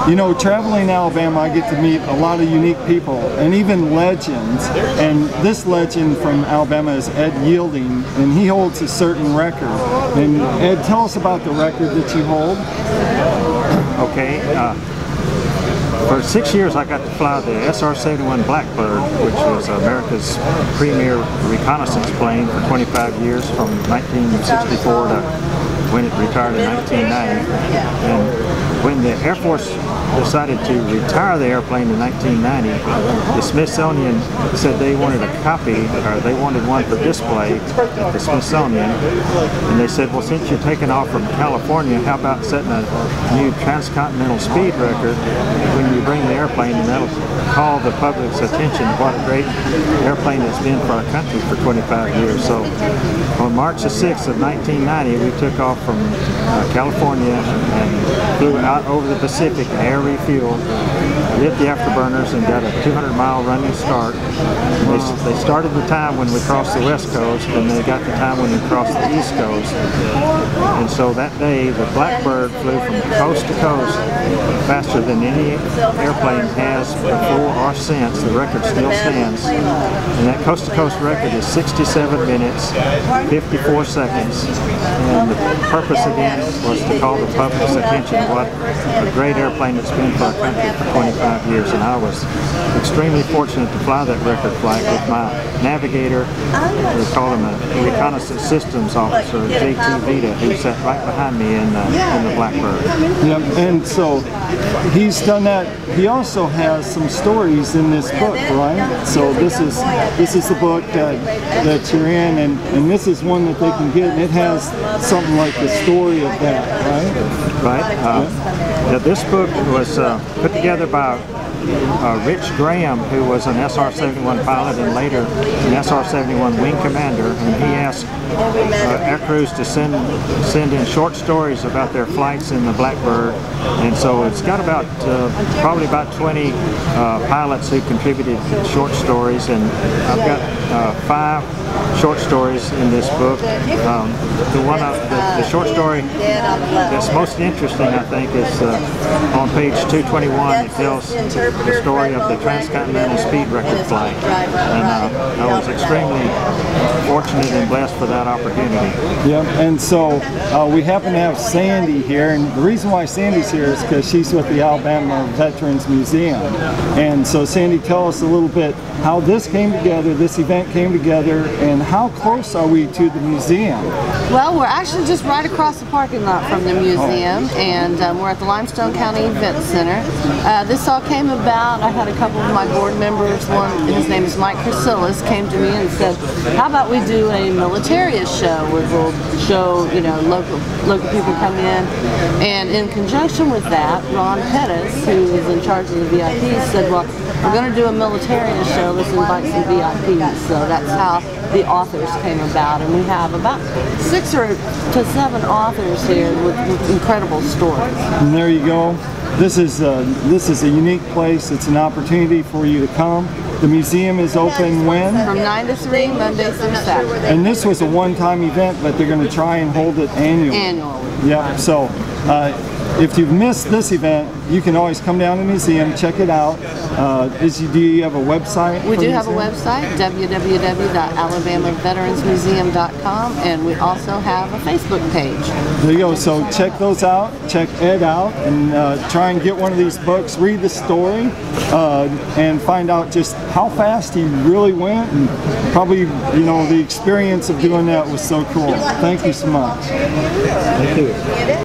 You know, traveling in Alabama, I get to meet a lot of unique people and even legends. And this legend from Alabama is Ed Yielding, and he holds a certain record. And Ed, tell us about the record that you hold. Okay. For 6 years I got to fly the SR-71 Blackbird, which was America's premier reconnaissance plane for 25 years, from 1964 to when it retired in 1990. And when the Air Force decided to retire the airplane in 1990, the Smithsonian said they wanted a copy, or they wanted one for display at the Smithsonian. And they said, well, since you're taking off from California, how about setting a new transcontinental speed record when you bring the airplane, and that'll call the public's attention to what a great airplane it's been for our country for 25 years. So on March the 6th of 1990, we took off from California and flew out over the Pacific, air refueled, hit the afterburners, and got a 200-mile running start. They started the time when we crossed the West Coast, and they got the time when we crossed the East Coast. And so that day, the Blackbird flew from coast to coast faster than any airplane has before or since. The record still stands. And that coast-to-coast record is 67 minutes, 54 seconds. And the purpose, again, was to call the public's attention to what a great airplane it's been for our country for 25 years. And I was extremely fortunate to fly that record flight with my navigator. We call him a reconnaissance systems officer, J.T. Vita, who sat right behind me in the Blackbird. Yep, and so he's done that. He also has some stories in this book, right? So this is the book that you're in, and this is one that they can get, and it has something like the story of that, right? Right. Yeah, this book was put together by Rich Graham, who was an SR-71 pilot and later an SR-71 wing commander, and he asked air crews to send in short stories about their flights in the Blackbird. And so it's got about probably about 20 pilots who contributed short stories, and I've got 5 short stories in this book. The short story that's most interesting, I think, is on page 221. It tells the story of the transcontinental speed record flight, and I was extremely fortunate and blessed for that opportunity. Yep, and so we happen to have Sandy here, and the reason why Sandy's here is because she's with the Alabama Veterans Museum. And so Sandy, tell us a little bit how this came together, this event came together, and how close are we to the museum? Well, we're actually just right across the parking lot from the museum, and we're at the Limestone County Event Center. This all came about, I had a couple of my board members, one, his name is Mike Chrysilis, came to me and said, how about we do a Militraia show where we'll show, you know, local people come in. And in conjunction with that, Ron Pettis, who is in charge of the VIPs, said, well, we're going to do a Militraia show, let's invite some VIPs. So that's how the authors came about, and we have about 6 to 7 authors here with incredible stories. And there you go. This is a unique place. It's an opportunity for you to come. The museum is open when? From 9 to 3, Monday through Saturday. And this was a one-time event, but they're going to try and hold it annually. Annually. Yeah, so if you've missed this event, you can always come down to the museum, check it out. Do you have a website? We do have a website, www.alabamaveteransmuseum.com, and we also have a Facebook page. There you go, so check those out, check Ed out, and try and get one of these books, read the story, and find out just how fast he really went, and probably, you know, the experience of doing that was so cool. Thank you so much. Thank you.